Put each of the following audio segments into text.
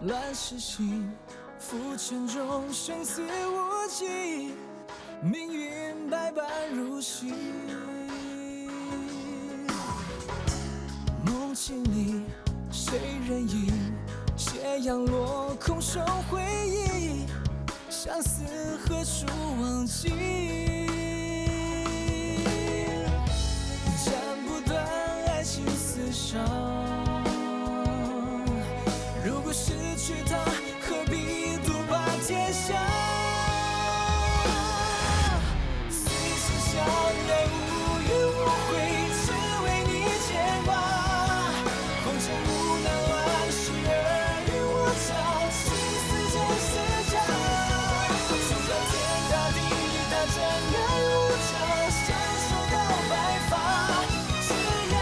乱世心，浮沉中生死无期，命运百般如戏。梦境里谁人影？斜阳落空收回忆，相思何处忘记？斩不断爱情厮杀。如果失去他，何必独霸天下？此生相爱无怨无悔，只为你牵挂。红尘无奈乱世尔虞我诈，心似真似假。纵然天大地大，真爱无常，相守到白发，只愿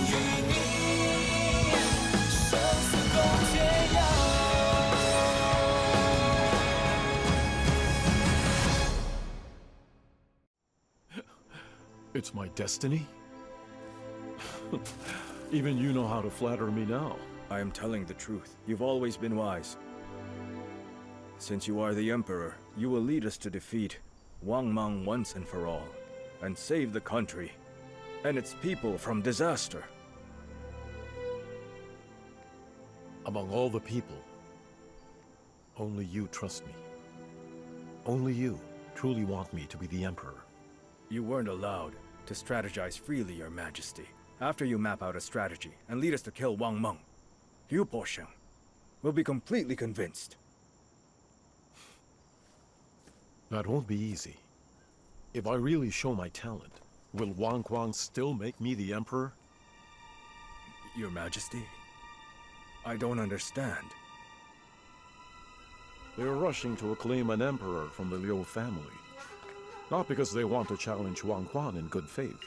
与你生死共天涯。It's my destiny? Even you know how to flatter me now. I am telling the truth. You've always been wise. Since you are the Emperor, you will lead us to defeat Wang Mang once and for all, and save the country and its people from disaster. Among all the people, only you trust me. Only you truly want me to be the Emperor. You weren't allowed to strategize freely, Your Majesty. After you map out a strategy and lead us to kill Wang Mang, you, Po Sheng, will be completely convinced. That won't be easy. If I really show my talent, will Wang Quang still make me the Emperor? Your Majesty, I don't understand. They're rushing to acclaim an emperor from the Liu family. Not because they want to challenge Wang Quan in good faith,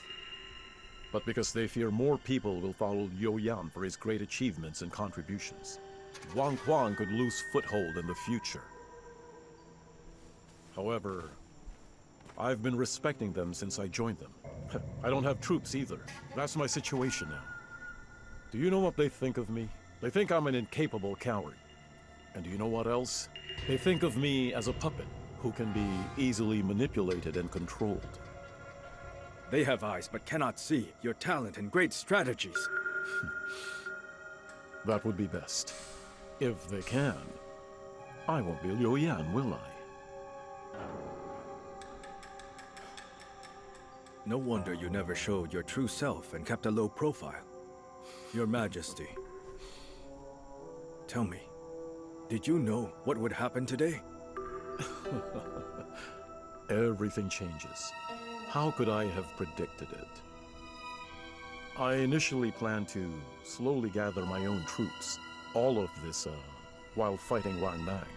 but because they fear more people will follow Liu Yan for his great achievements and contributions. Wang Quan could lose foothold in the future. However, I've been respecting them since I joined them. I don't have troops either. That's my situation now. Do you know what they think of me? They think I'm an incapable coward. And do you know what else? They think of me as a puppet who can be easily manipulated and controlled. They have eyes but cannot see your talent and great strategies. That would be best. If they can, I won't be Liu Yan, will I? No wonder you never showed your true self and kept a low profile. Your Majesty, tell me, did you know what would happen today? Everything changes. How could I have predicted it? I initially planned to slowly gather my own troops. All of this, while fighting Wang Mang.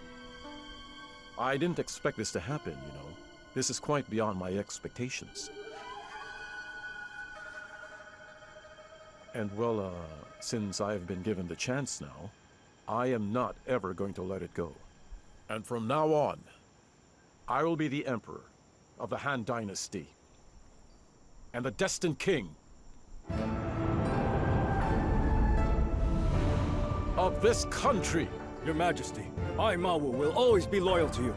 I didn't expect this to happen, you know. This is quite beyond my expectations. And well, since I've been given the chance now, I am not ever going to let it go. And from now on, I will be the Emperor of the Han Dynasty and the destined king of this country. Your Majesty, I, Ma Wu, will always be loyal to you.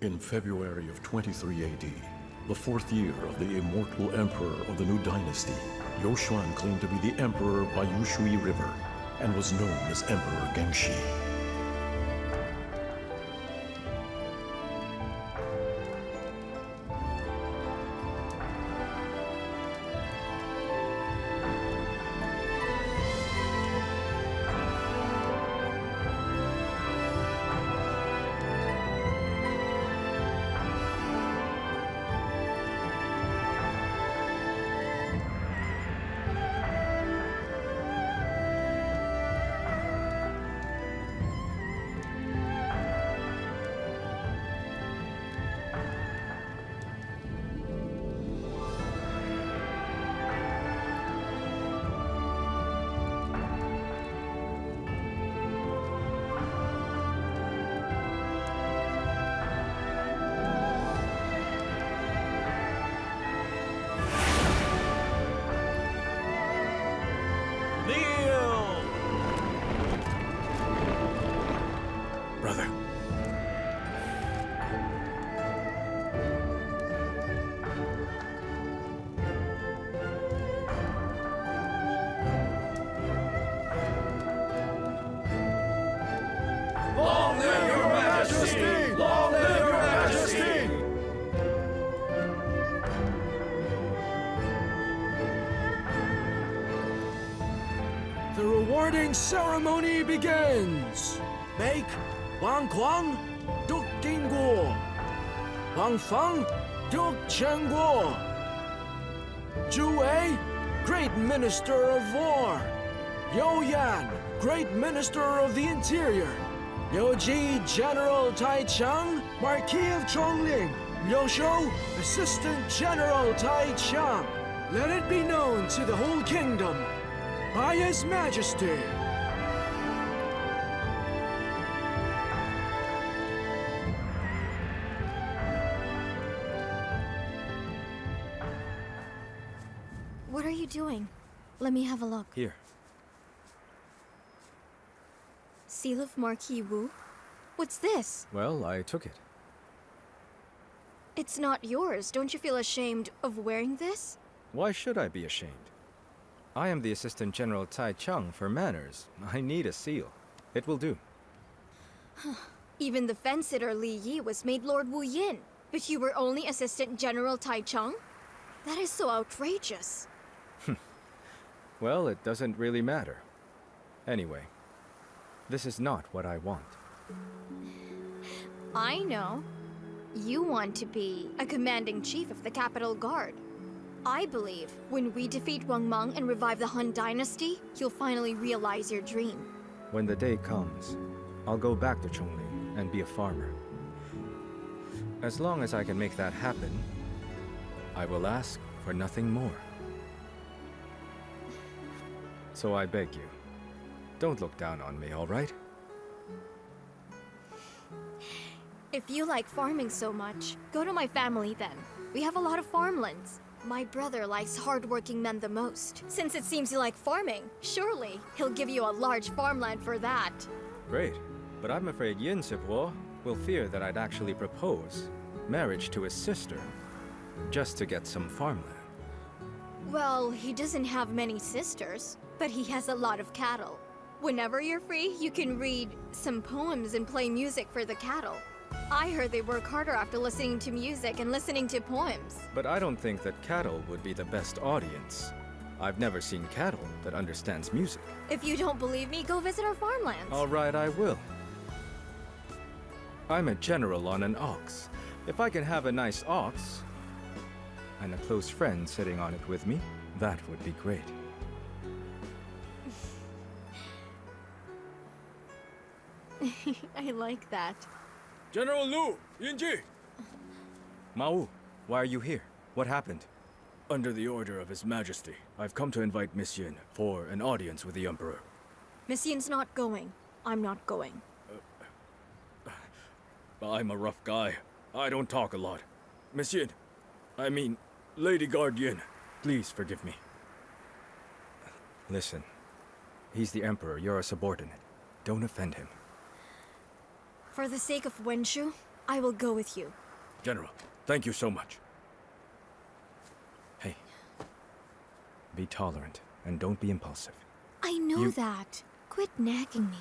In February of 23 AD, the fourth year of the immortal emperor of the new dynasty, Liu Xuan claimed to be the emperor by Yushui River and was known as Emperor Gengshi. Knighting ceremony begins. Make Wang Kuang Duc Dingguo. Wang Feng Duc Chengguo. Zhu Wei, Great Minister of War. Yo Yan, Great Minister of the Interior. Liu Ji, General Tai Chang, Marquis of Chongling. Liu Shou, Assistant General Tai Chang. Let it be known to the whole kingdom by His Majesty. What are you doing? Let me have a look. Here. Seal of Marquis Wu? What's this? Well, I took it. It's not yours. Don't you feel ashamed of wearing this? Why should I be ashamed? I am the Assistant General Tai Chang for manners. I need a seal. It will do. Even the fence-sitter Li Yi was made Lord Wu Yin. But you were only Assistant General Tai Chang? That is so outrageous. Well, it doesn't really matter. Anyway, this is not what I want. I know. You want to be a commanding chief of the Capital Guard. I believe when we defeat Wang Mang and revive the Han Dynasty, you'll finally realize your dream. When the day comes, I'll go back to Chongling and be a farmer. As long as I can make that happen, I will ask for nothing more. So I beg you, don't look down on me, all right? If you like farming so much, go to my family then. We have a lot of farmlands. My brother likes hardworking men the most. Since it seems you like farming, surely he'll give you a large farmland for that. Great, but I'm afraid Yin Sipo will fear that I'd actually propose marriage to his sister just to get some farmland. Well, he doesn't have many sisters, but he has a lot of cattle. Whenever you're free, you can read some poems and play music for the cattle. I heard they work harder after listening to music and listening to poems. But I don't think that cattle would be the best audience. I've never seen cattle that understands music. If you don't believe me, go visit our farmlands. All right, I will. I'm a general on an ox. If I can have a nice ox and a close friend sitting on it with me, that would be great. I like that. General Lu, Yinji! Mao, why are you here? What happened? Under the order of His Majesty, I've come to invite Miss Yin for an audience with the Emperor. Miss Yin's not going. I'm not going. I'm a rough guy. I don't talk a lot. Miss Yin, I mean, Lady Guard Yin, please forgive me. Listen, he's the Emperor, you're a subordinate. Don't offend him. For the sake of Wenshu, I will go with you. General, thank you so much. Hey, be tolerant and don't be impulsive. I know that. Quit nagging me.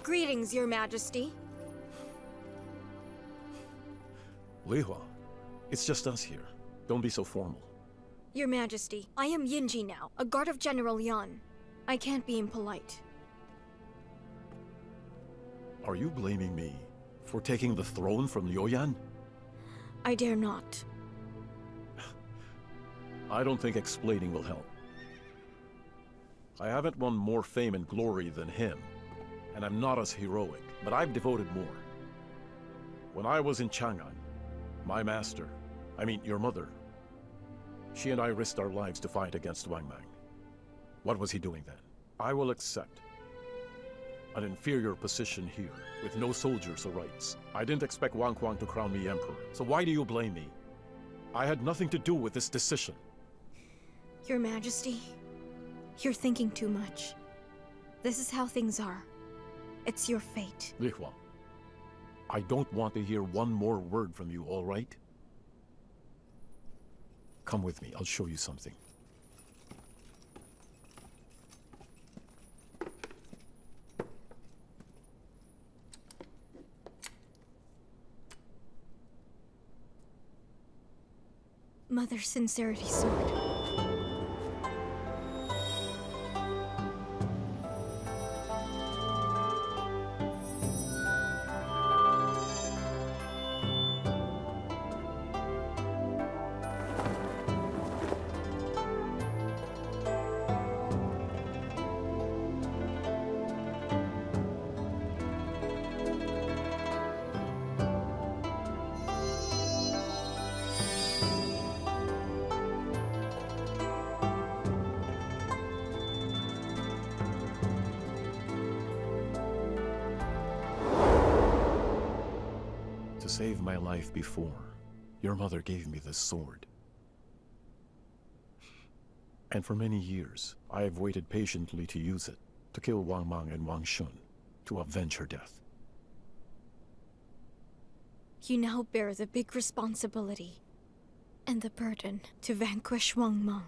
Greetings, Your Majesty. Li Hua, it's just us here. Don't be so formal. Your Majesty, I am Yinji now, a guard of General Yan. I can't be impolite. Are you blaming me for taking the throne from Liu Yan? I dare not. I don't think explaining will help. I haven't won more fame and glory than him, and I'm not as heroic, but I've devoted more. When I was in Chang'an, my master, I mean your mother, she and I risked our lives to fight against Wang Mang. What was he doing then? I will accept an inferior position here, with no soldiers or rights. I didn't expect Wang Kuang to crown me emperor, so why do you blame me? I had nothing to do with this decision. Your Majesty, you're thinking too much. This is how things are. It's your fate. Li Hua, I don't want to hear one more word from you, all right? Come with me, I'll show you something. Mother's sincerity sword. To save my life before, your mother gave me this sword. And for many years, I have waited patiently to use it, to kill Wang Mang and Wang Shun, to avenge her death. You now bear the big responsibility and the burden to vanquish Wang Mang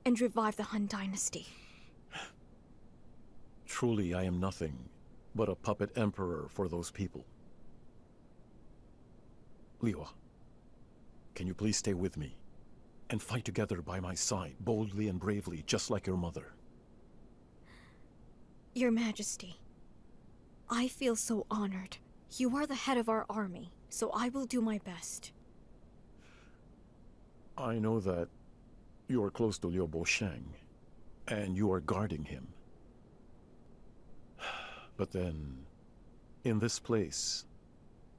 and revive the Han Dynasty. Truly, I am nothing but a puppet emperor for those people. Liwa, can you please stay with me and fight together by my side, boldly and bravely, just like your mother? Your Majesty, I feel so honored. You are the head of our army, so I will do my best. I know that you are close to Liu Bosheng, and you are guarding him. But then, in this place,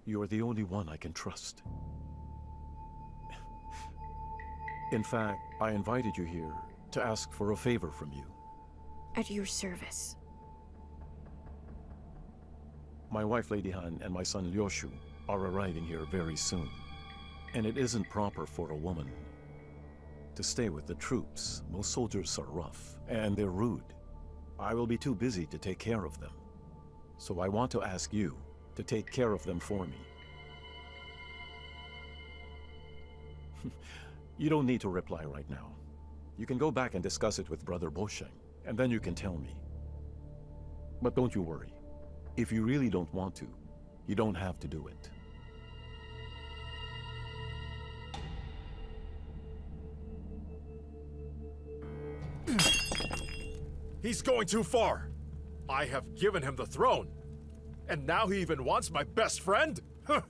you are the only one I can trust. In fact, I invited you here to ask for a favor from you. At your service. My wife Lady Han and my son Liu are arriving here very soon. And it isn't proper for a woman to stay with the troops. Most soldiers are rough, and they're rude. I will be too busy to take care of them. So I want to ask you to take care of them for me. You don't need to reply right now. You can go back and discuss it with Brother Bosheng, and then you can tell me. But don't you worry. If you really don't want to, you don't have to do it. He's going too far. I have given him the throne. And now he even wants my best friend? Huh.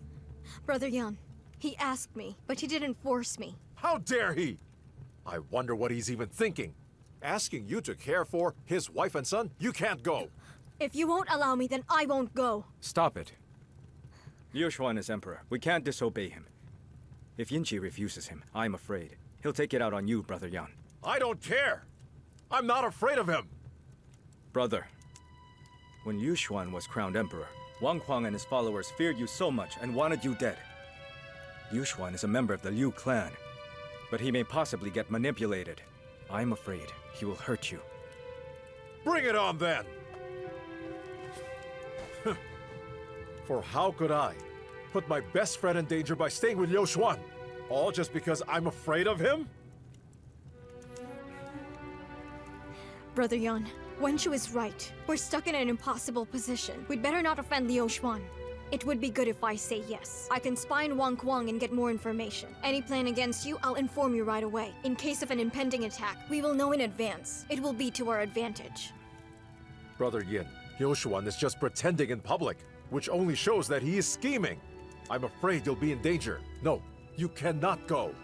Brother Yan, he asked me, but he didn't force me. How dare he? I wonder what he's even thinking. Asking you to care for his wife and son? You can't go. If you won't allow me, then I won't go. Stop it. Liu Yuan is emperor. We can't disobey him. If Yinchi refuses him, I'm afraid he'll take it out on you, Brother Yan. I don't care. I'm not afraid of him. Brother, when Liu Yuan was crowned emperor, Wang Huang and his followers feared you so much and wanted you dead. Liu Yuan is a member of the Liu clan, but he may possibly get manipulated. I'm afraid he will hurt you. Bring it on then. For how could I put my best friend in danger by staying with Liu Yuan? All just because I'm afraid of him? Brother Yan, Wenshu is right. We're stuck in an impossible position. We'd better not offend Liu Xuan. It would be good if I say yes. I can spy on Wang Kuang and get more information. Any plan against you, I'll inform you right away. In case of an impending attack, we will know in advance. It will be to our advantage. Brother Yin, Liu Xuan is just pretending in public, which only shows that he is scheming. I'm afraid you'll be in danger. No, you cannot go.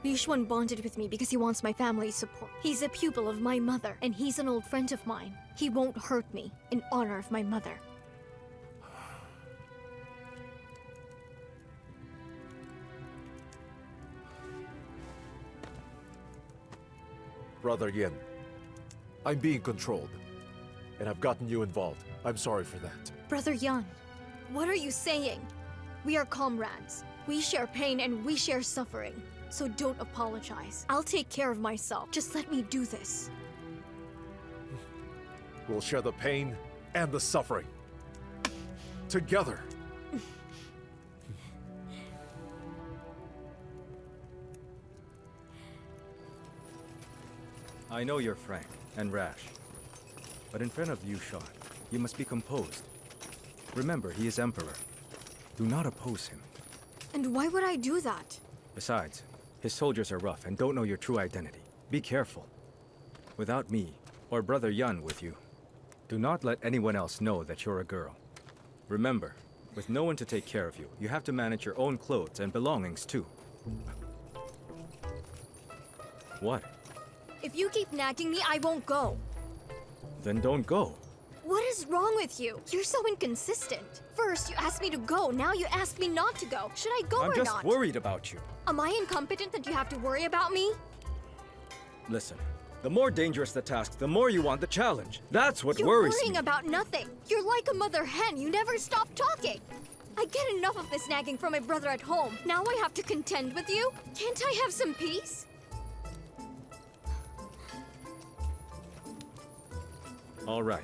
Liu Xuan bonded with me because he wants my family's support. He's a pupil of my mother, and he's an old friend of mine. He won't hurt me in honor of my mother. Brother Yin, I'm being controlled, and I've gotten you involved. I'm sorry for that. Brother Yan, what are you saying? We are comrades. We share pain and we share suffering. So don't apologize. I'll take care of myself. Just let me do this. We'll share the pain and the suffering. Together. I know you're frank and rash, but in front of Liu Shan, you must be composed. Remember, he is emperor. Do not oppose him. And why would I do that? Besides, his soldiers are rough and don't know your true identity. Be careful. Without me, or Brother Yan with you, do not let anyone else know that you're a girl. Remember, with no one to take care of you, you have to manage your own clothes and belongings too. What? If you keep nagging me, I won't go. Then don't go. What is wrong with you? You're so inconsistent. First, you asked me to go, now you ask me not to go. Should I go I'm or just not? worried about you. Am I incompetent that you have to worry about me? Listen, the more dangerous the task, the more you want the challenge. That's what You're worries worrying me. about nothing. You're like a mother hen. You never stop talking. I get enough of this nagging from my brother at home. Now I have to contend with you? Can't I have some peace? All right.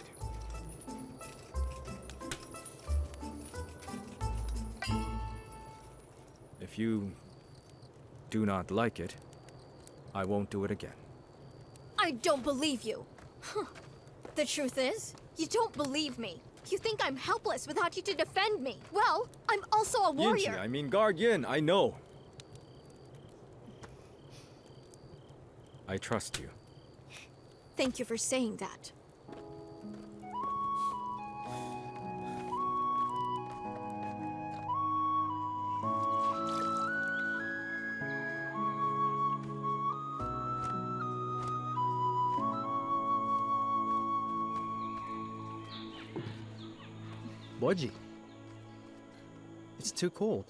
If you do not like it, I won't do it again. I don't believe you. The truth is, you don't believe me. You think I'm helpless without you to defend me. Well, I'm also a warrior. Yinchi, I mean Guard Yin, I know. I trust you. Thank you for saying that. Boji, it's too cold.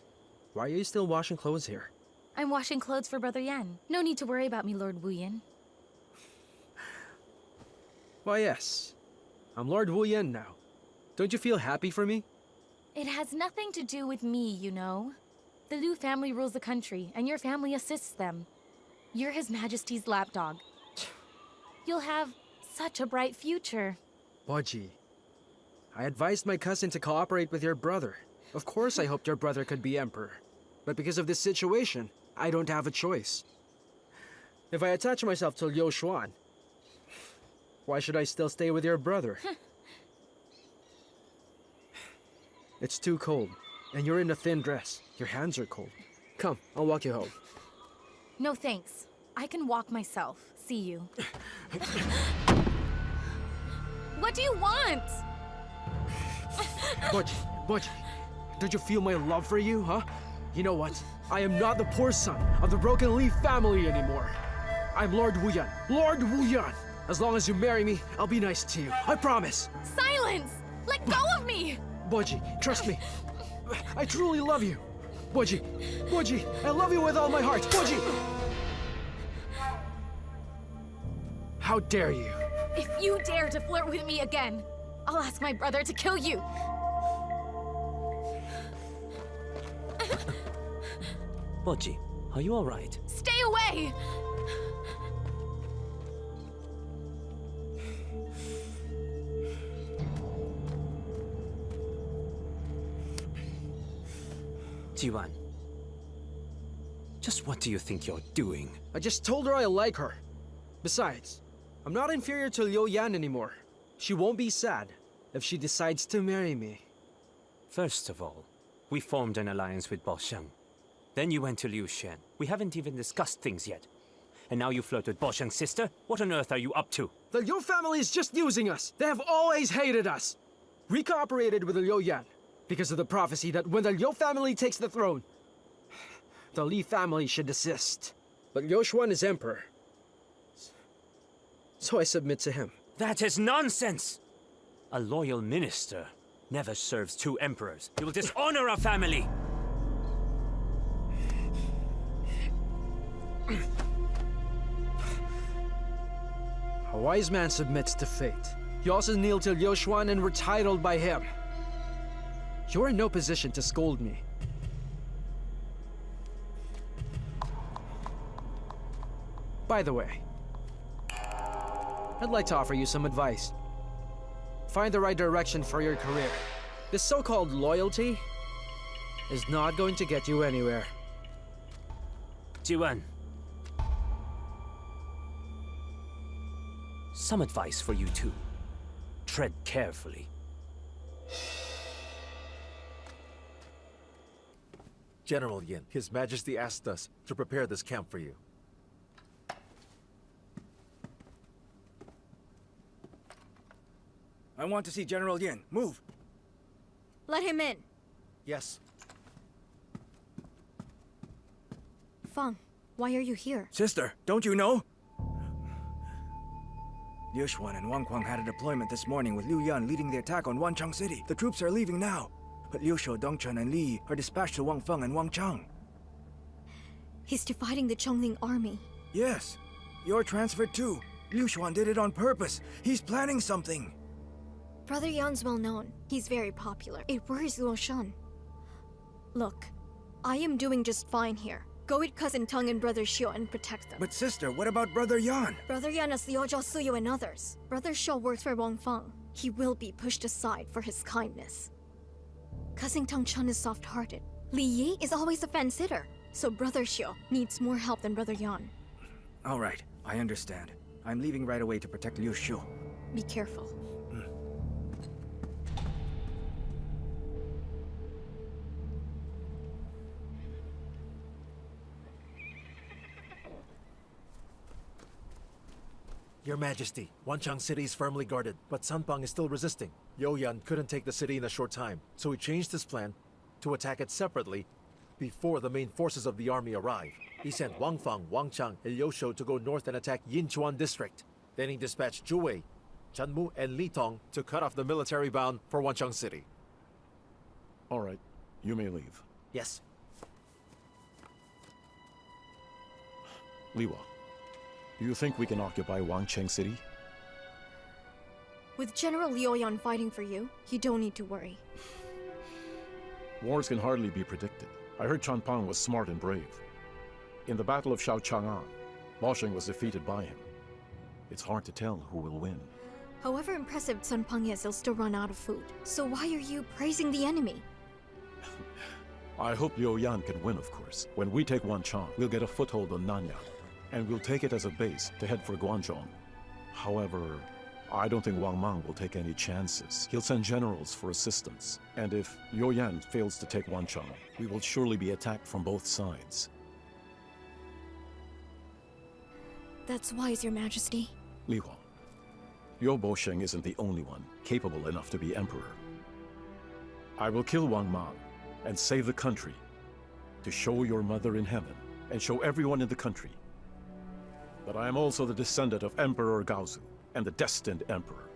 Why are you still washing clothes here? I'm washing clothes for Brother Yan. No need to worry about me, Lord Wu Yin. Why, yes. I'm Lord Wu Yan now. Don't you feel happy for me? It has nothing to do with me, you know. The Liu family rules the country, and your family assists them. You're His Majesty's lapdog. You'll have such a bright future. Boji, I advised my cousin to cooperate with your brother. Of course I hoped your brother could be emperor. But because of this situation, I don't have a choice. If I attach myself to Liu Xuan, why should I still stay with your brother? It's too cold, and you're in a thin dress. Your hands are cold. Come, I'll walk you home. No thanks. I can walk myself. See you. What do you want? Boji, don't you feel my love for you, huh? You know what? I am not the poor son of the Broken Leaf family anymore. I'm Lord Wu Yan. Lord Wu Yan! As long as you marry me, I'll be nice to you. I promise! Silence! Let go of me! Boji, trust me. I truly love you. Boji, I love you with all my heart. Boji! How dare you? If you dare to flirt with me again, I'll ask my brother to kill you. Boji, are you all right? Stay away! Jiwan, just what do you think you're doing? I just told her I like her. Besides, I'm not inferior to Liu Yan anymore. She won't be sad if she decides to marry me. First of all, we formed an alliance with Bo Sheng. Then you went to Liu Shen. We haven't even discussed things yet. And now you flirt with Bo Sheng's sister? What on earth are you up to? The Liu family is just using us. They have always hated us. We cooperated with the Liu Yan because of the prophecy that when the Liu family takes the throne, the Li family should desist. But Liu Xuan is emperor. So I submit to him. That is nonsense! A loyal minister never serves two emperors. You will dishonor our family! A wise man submits to fate. You also kneel to Liu Xuan and were titled by him. You're in no position to scold me. By the way, I'd like to offer you some advice. Find the right direction for your career. This so-called loyalty is not going to get you anywhere. Jiwan. Some advice for you too. Tread carefully. General Yin. His Majesty asked us to prepare this camp for you. I want to see General Yin. Move! Let him in. Yes. Feng, why are you here? Sister, don't you know? Liu Yuan and Wang Kuang had a deployment this morning with Lin Yuan leading the attack on Wancheng City. The troops are leaving now, but Liu Shou, Dongchen, and Li are dispatched to Wang Feng and Wang Chang. He's defeating the Chongling army. Yes, you're transferred too. Liu Xuan did it on purpose. He's planning something. Brother Yan's well known. He's very popular. It worries Luo Shan. Look, I am doing just fine here. Go with Cousin Teng and Brother Xiu and protect them. But sister, what about Brother Yan? Brother Yan has Liu Suyu and others. Brother Xiu works for Wang Feng. He will be pushed aside for his kindness. Cousin Teng Chun is soft-hearted. Li Yi is always a fence-sitter. So Brother Xiu needs more help than Brother Yan. All right, I understand. I'm leaving right away to protect Liu Xiu. Be careful. Your Majesty, Wancheng City is firmly guarded, but Sanpang is still resisting. Yoyan couldn't take the city in a short time, so he changed his plan to attack it separately before the main forces of the army arrive. He sent Wang Feng, Wang Chang, and Liu Shou to go north and attack Yinchuan district. Then he dispatched Zhu Wei, Chen Mu, and Li Tong to cut off the military bound for Wancheng City. All right, you may leave. Yes. Liwa, do you think we can occupy Wancheng City? With General Liu Yan fighting for you, you don't need to worry. Wars can hardly be predicted. I heard Chanpang was smart and brave. In the Battle of Shaochang'an, Baosheng was defeated by him. It's hard to tell who will win. However impressive Sun Peng is, he'll still run out of food. So why are you praising the enemy? I hope Liu Yan can win, of course. When we take Wancheng, we'll get a foothold on Nanyang, and we'll take it as a base to head for Guangzhou. However, I don't think Wang Mang will take any chances. He'll send generals for assistance. And if Liu Yan fails to take Wancheng, we will surely be attacked from both sides. That's wise, Your Majesty. Li Huang, your Baosheng isn't the only one capable enough to be emperor. I will kill Wang Mang and save the country to show your mother in heaven and show everyone in the country that I am also the descendant of Emperor Gaozu and the destined emperor.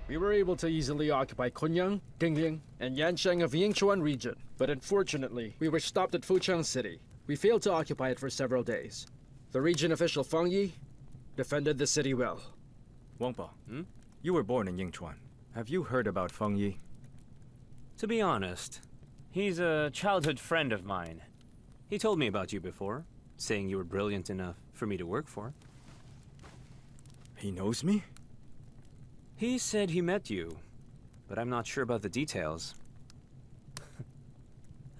We were able to easily occupy Kunyang, Dingling, and Yancheng of Yingchuan region, but unfortunately, we were stopped at Fucheng City. We failed to occupy it for several days. The region official Feng Yi defended the city well. Wangpa, you were born in Yingchuan. Have you heard about Feng Yi? To be honest, he's a childhood friend of mine. He told me about you before, saying you were brilliant enough for me to work for. He knows me? He said he met you, but I'm not sure about the details.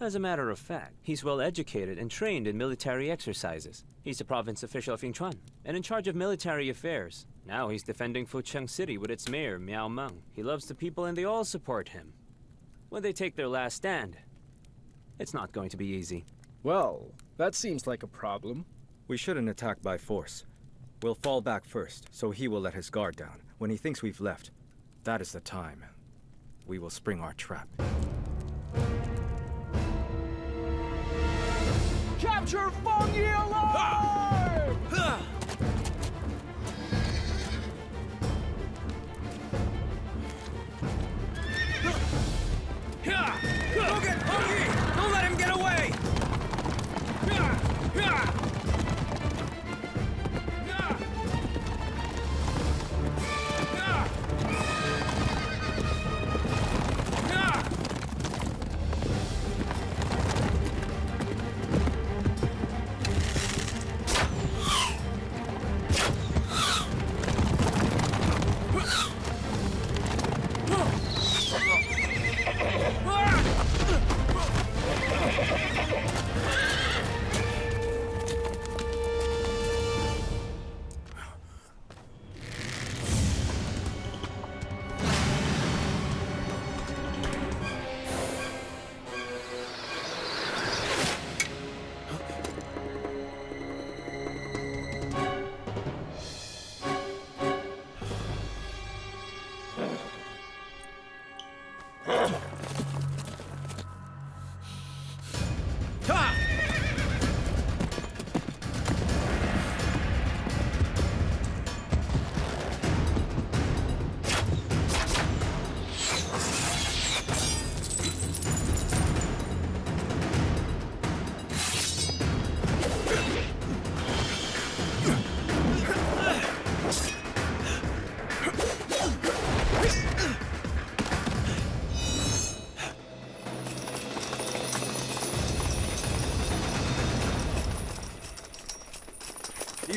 As a matter of fact, he's well educated and trained in military exercises. He's the province official of Yingchuan, and in charge of military affairs. Now he's defending Fucheng City with its mayor, Miao Meng. He loves the people and they all support him. When they take their last stand, it's not going to be easy. Well, that seems like a problem. We shouldn't attack by force. We'll fall back first, so he will let his guard down. When he thinks we've left, that is the time we will spring our trap. Capture Feng Yi alive!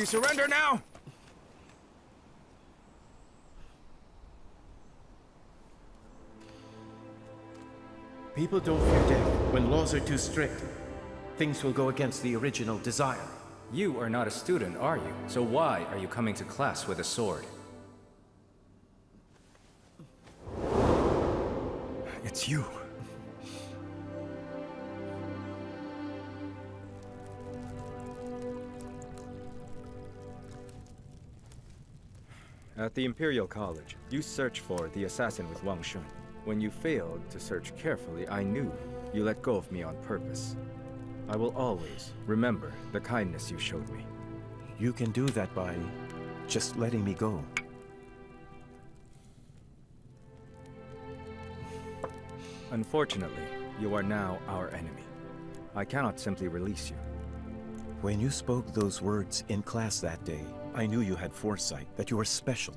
You surrender now? People don't fear death when laws are too strict. Things will go against the original desire. You are not a student, are you? So why are you coming to class with a sword? It's you. At the Imperial College, you searched for the assassin with Wang Shun. When you failed to search carefully, I knew you let go of me on purpose. I will always remember the kindness you showed me. You can do that by just letting me go. Unfortunately, you are now our enemy. I cannot simply release you. When you spoke those words in class that day, I knew you had foresight, that you were special.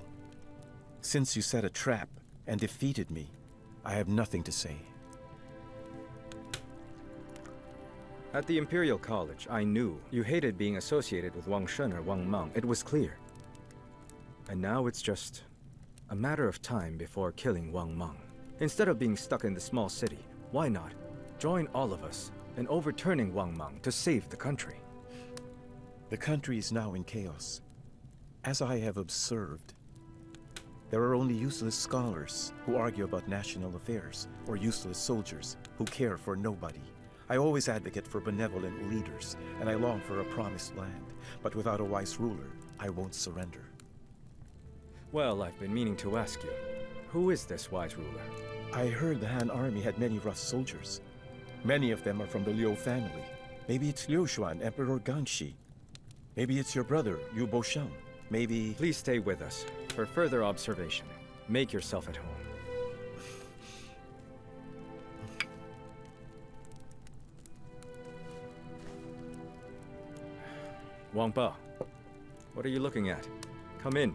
Since you set a trap and defeated me, I have nothing to say. At the Imperial College, I knew you hated being associated with Wang Shun or Wang Mang. It was clear. And now it's just a matter of time before killing Wang Mang. Instead of being stuck in the small city, why not join all of us in overturning Wang Mang to save the country? The country is now in chaos. As I have observed, there are only useless scholars who argue about national affairs, or useless soldiers who care for nobody. I always advocate for benevolent leaders, and I long for a promised land. But without a wise ruler, I won't surrender. Well, I've been meaning to ask you, who is this wise ruler? I heard the Han army had many rough soldiers. Many of them are from the Liu family. Maybe it's Liu Xuan, Emperor Gangxi. Maybe it's your brother, Yu Bosheng. Maybe... Please stay with us for further observation. Make yourself at home. Wang Ba, what are you looking at? Come in.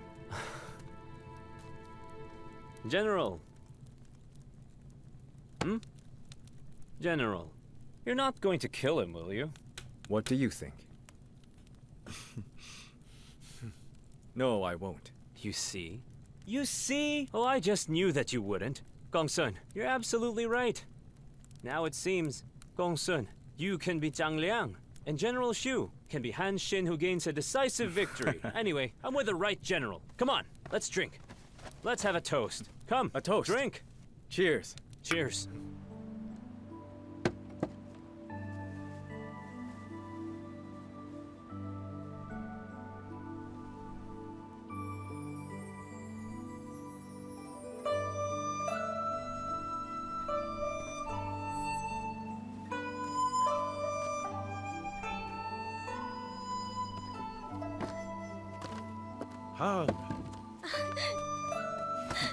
General. General, you're not going to kill him, will you? What do you think? No, I won't. You see? You see? Oh, I just knew that you wouldn't. Gongsun, you're absolutely right. Now it seems, Gongsun, you can be Zhang Liang, and General Xu can be Han Xin who gains a decisive victory. Anyway, I'm with the right general. Come on, let's drink. Let's have a toast. Come, A toast? drink. Cheers. Cheers. Han!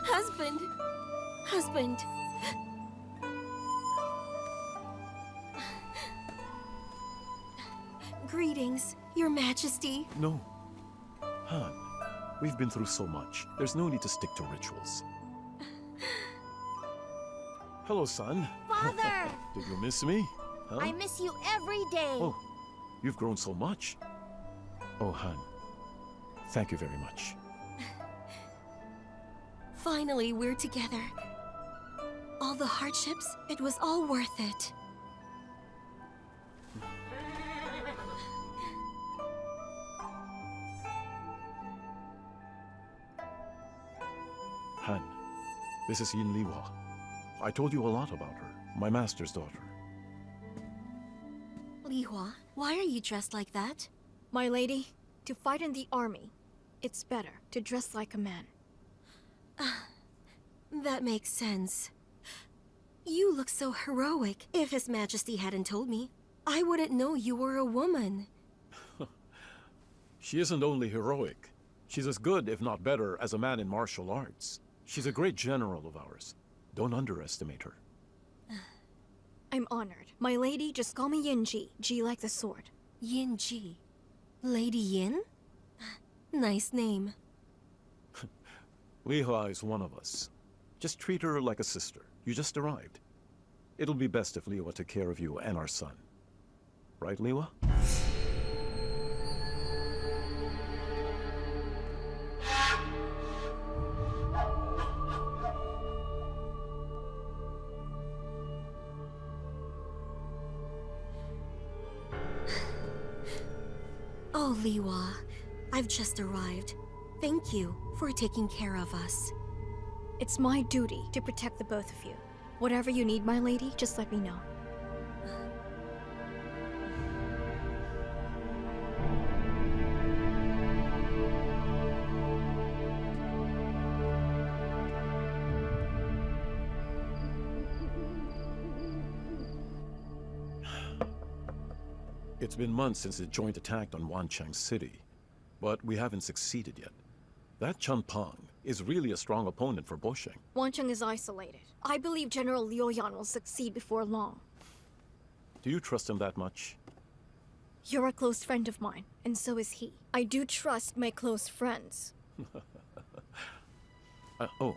Husband! Husband! Greetings, Your Majesty. No. Han, we've been through so much. There's no need to stick to rituals. Hello, son. Father! Did you miss me? Huh? I miss you every day. Oh, you've grown so much. Oh, Han. Thank you very much. Finally, we're together. All the hardships, it was all worth it. Han, this is Yin Liwa. I told you a lot about her, my master's daughter. Li Hua, why are you dressed like that? My lady, to fight in the army, it's better to dress like a man. That makes sense. You look so heroic. If His Majesty hadn't told me, I wouldn't know you were a woman. She isn't only heroic. She's as good, if not better, as a man in martial arts. She's a great general of ours. Don't underestimate her. I'm honored. My lady, just call me Yin Ji. Ji like the sword. Yin Ji. Lady Yin? Nice name. Li Hua is one of us. Just treat her like a sister. You just arrived. It'll be best if Liwa took care of you and our son. Right, Liwa? Oh, Liwa, I've just arrived. Thank you for taking care of us. It's my duty to protect the both of you. Whatever you need, my lady, just let me know. It's been months since the joint attack on Wancheng City, but we haven't succeeded yet. That Chunpang is really a strong opponent for Bosheng. Wancheng is isolated. I believe General Liu Yuan will succeed before long. Do you trust him that much? You're a close friend of mine, and so is he. I do trust my close friends. Oh.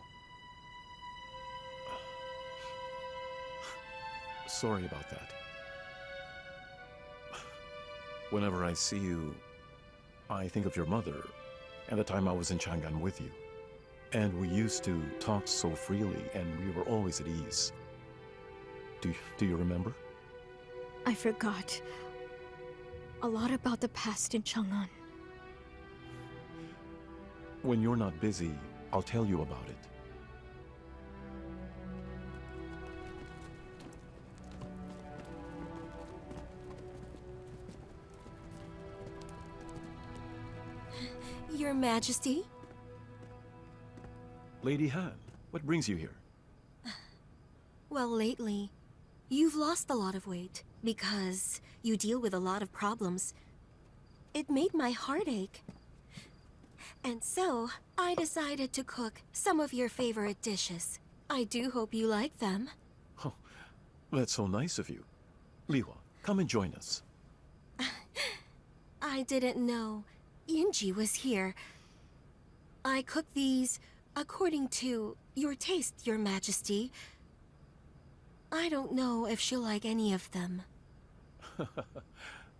Sorry about that. Whenever I see you, I think of your mother and the time I was in Chang'an with you. And we used to talk so freely, and we were always at ease. Do you remember? I forgot a lot about the past in Chang'an. When you're not busy, I'll tell you about it. Your Majesty? Lady Han, what brings you here? Well, lately, you've lost a lot of weight because you deal with a lot of problems. It made my heart ache. And so, I decided to cook some of your favorite dishes. I do hope you like them. Oh, that's so nice of you. Liwa, come and join us. I didn't know Yinji was here. I cooked these according to your taste, Your Majesty. I don't know if she'll like any of them.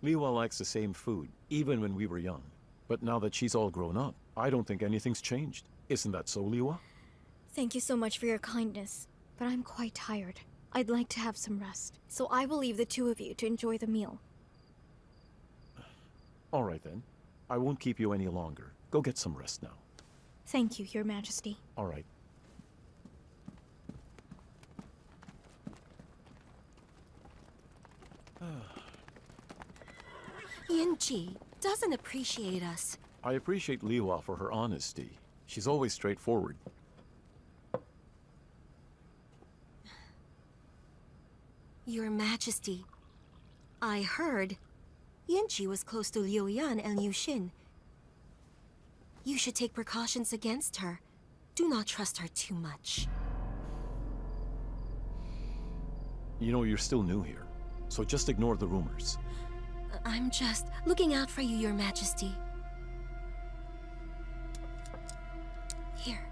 Liwa likes the same food, even when we were young. But now that she's all grown up, I don't think anything's changed. Isn't that so, Liwa? Thank you so much for your kindness, but I'm quite tired. I'd like to have some rest, so I will leave the two of you to enjoy the meal. All right then. I won't keep you any longer. Go get some rest now. Thank you, Your Majesty. All right. Yinji doesn't appreciate us. I appreciate Liwa for her honesty. She's always straightforward. Your Majesty, I heard Yinji was close to Liu Yan and Liu Xin. You should take precautions against her. Do not trust her too much. You know, you're still new here, so just ignore the rumors. I'm just looking out for you, Your Majesty. Here.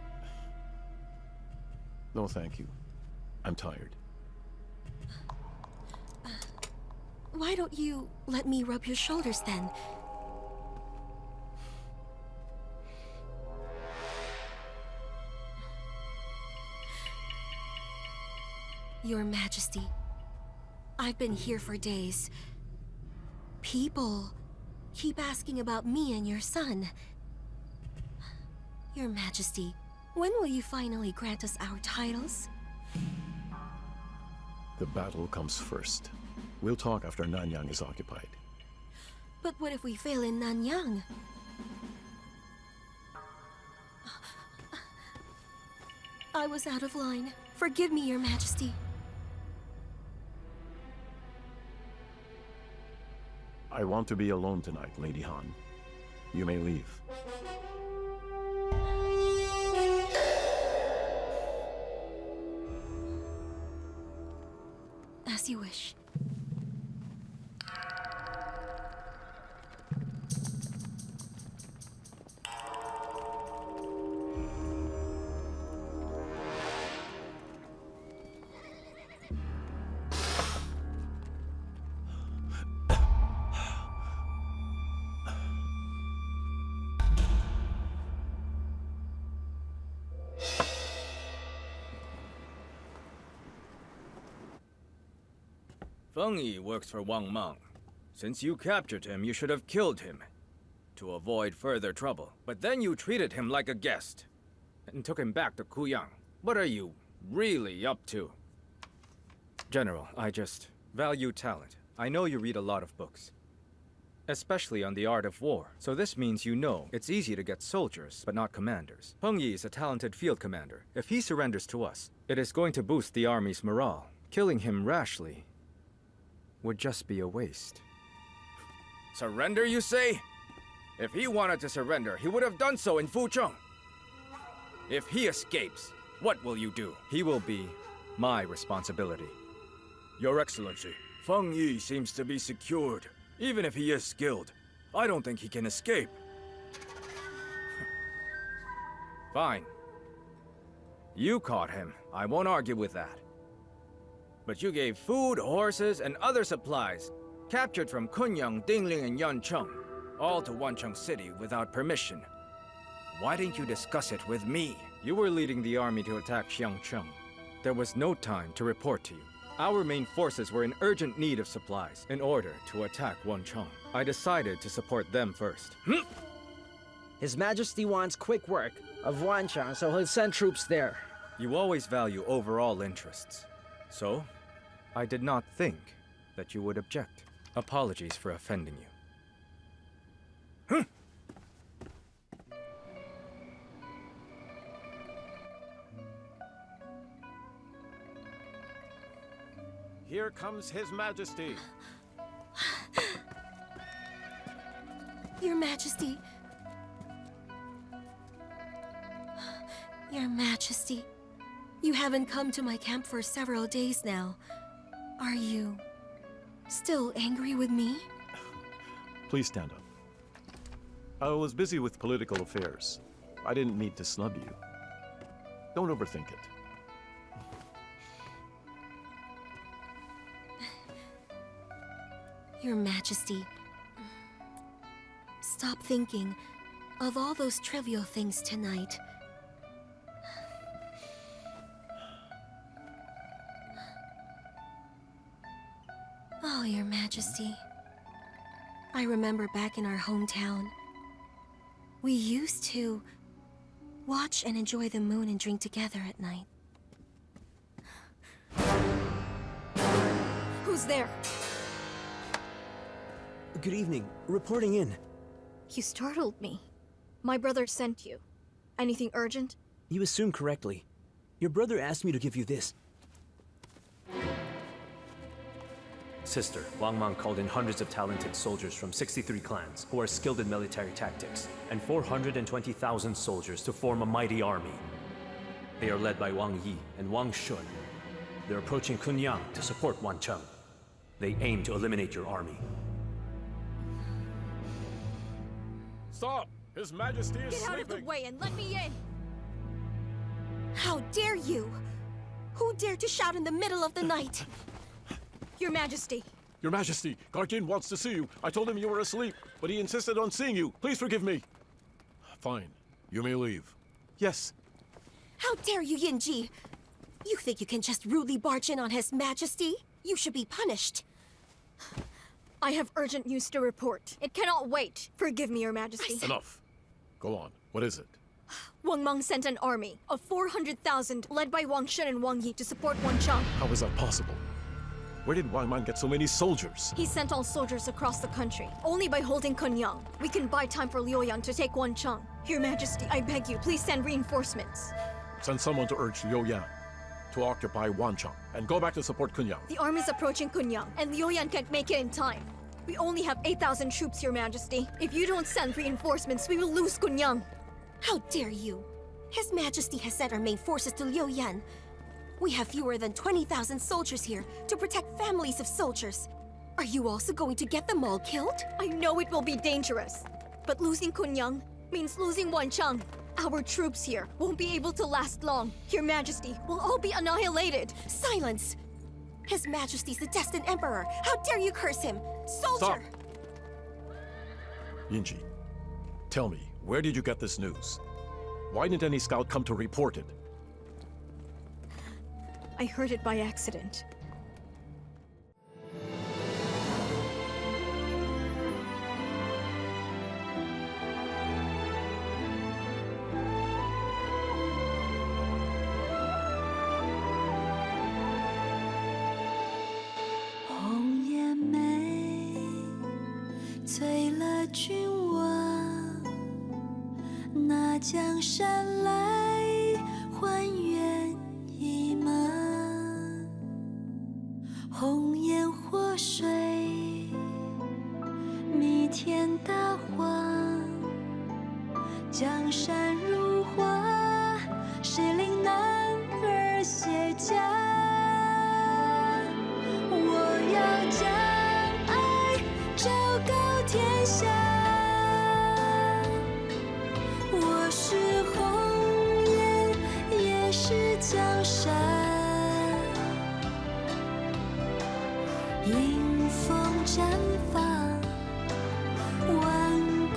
No, thank you. I'm tired. Why don't you let me rub your shoulders then? Your Majesty, I've been here for days. People keep asking about me and your son. Your Majesty, when will you finally grant us our titles? The battle comes first. We'll talk after Nanyang is occupied. But what if we fail in Nanyang? I was out of line. Forgive me, Your Majesty. I want to be alone tonight, Lady Han. You may leave. As you wish. Feng Yi works for Wang Mang. Since you captured him, you should have killed him. to avoid further trouble. But then you treated him like a guest and took him back to Kuyang. What are you really up to? General, I just value talent. I know you read a lot of books, especially on the art of war. So this means you know it's easy to get soldiers, but not commanders. Peng Yi is a talented field commander. If he surrenders to us, it is going to boost the army's morale. Killing him rashly would just be a waste. Surrender, you say? If he wanted to surrender, he would have done so in Fucheng. If he escapes, what will you do? He will be my responsibility. Your Excellency, Feng Yi seems to be secured. Even if he is skilled, I don't think he can escape. Fine. You caught him. I won't argue with that. But you gave food, horses, and other supplies captured from Kunyang, Dingling, and Yancheng, all to Wancheng City without permission. Why didn't you discuss it with me? You were leading the army to attack Xiangcheng. There was no time to report to you. Our main forces were in urgent need of supplies in order to attack Wancheng. I decided to support them first. His Majesty wants quick work of Wancheng, so he'll send troops there. You always value overall interests. So, I did not think that you would object. Apologies for offending you. Here comes His Majesty. Your Majesty. Your Majesty. You haven't come to my camp for several days now. Are you still angry with me? Please stand up. I was busy with political affairs. I didn't mean to snub you. Don't overthink it. Your Majesty, stop thinking of all those trivial things tonight. Oh, Your Majesty, I remember back in our hometown, we used to watch and enjoy the moon and drink together at night. Who's there? Good evening. Reporting in. You startled me. My brother sent you. Anything urgent? You assume correctly. Your brother asked me to give you this. Sister, Wang Mang called in hundreds of talented soldiers from 63 clans who are skilled in military tactics, and 420,000 soldiers to form a mighty army. They are led by Wang Yi and Wang Shun. They're approaching Kunyang to support Wancheng. They aim to eliminate your army. Stop! His Majesty is Get out of the way and let me in! How dare you? Who dared to shout in the middle of the night? Your Majesty! Your Majesty, Guardian wants to see you. I told him you were asleep, but he insisted on seeing you. Please forgive me. Fine. You may leave. Yes. How dare you, Yinji? You think you can just rudely barge in on His Majesty? You should be punished. I have urgent news to report. It cannot wait. Forgive me, Your Majesty. Enough. Go on. What is it? Wang Mang sent an army of 400,000 led by Wang Shun and Wang Yi to support Wancheng. How is that possible? Where did Wang Mang get so many soldiers? He sent all soldiers across the country. Only by holding Kunyang, we can buy time for Liu Yan to take Wancheng. Your Majesty, I beg you, please send reinforcements. Send someone to urge Liu Yan to occupy Wancheng and go back to support Kunyang. The army's approaching Kunyang, and Liu Yan can't make it in time. We only have 8,000 troops, Your Majesty. If you don't send reinforcements, we will lose Kunyang. How dare you? His Majesty has sent our main forces to Liu Yan. We have fewer than 20,000 soldiers here to protect families of soldiers. Are you also going to get them all killed? I know it will be dangerous, but losing Kunyang means losing Wancheng. Our troops here won't be able to last long. Your Majesty will all be annihilated. Silence! His Majesty's the destined emperor. How dare you curse him? Soldier! Stop! Yinji, tell me, where did you get this news? Why didn't any scout come to report it? I heard it by accident. 的君王，那江山来还原一梦。红颜祸水，弥天大荒，江山如画，谁令男儿卸甲？我要将爱昭告天下，我是红颜，也是江山。迎风绽放，万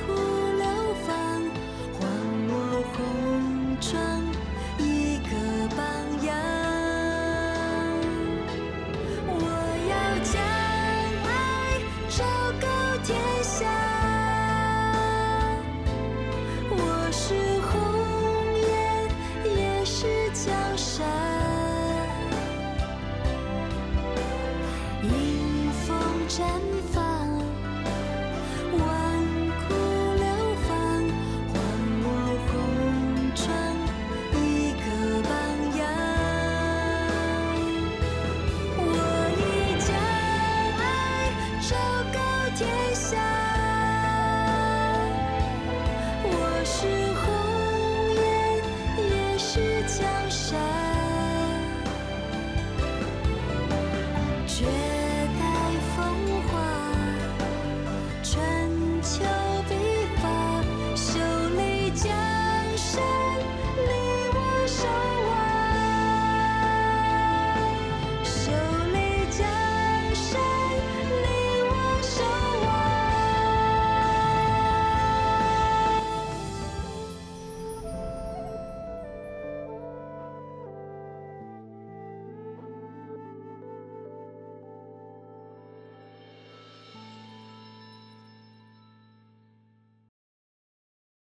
古流芳，还我红妆一个榜样。我要将爱昭告天下，我是红颜，也是江山。迎风绽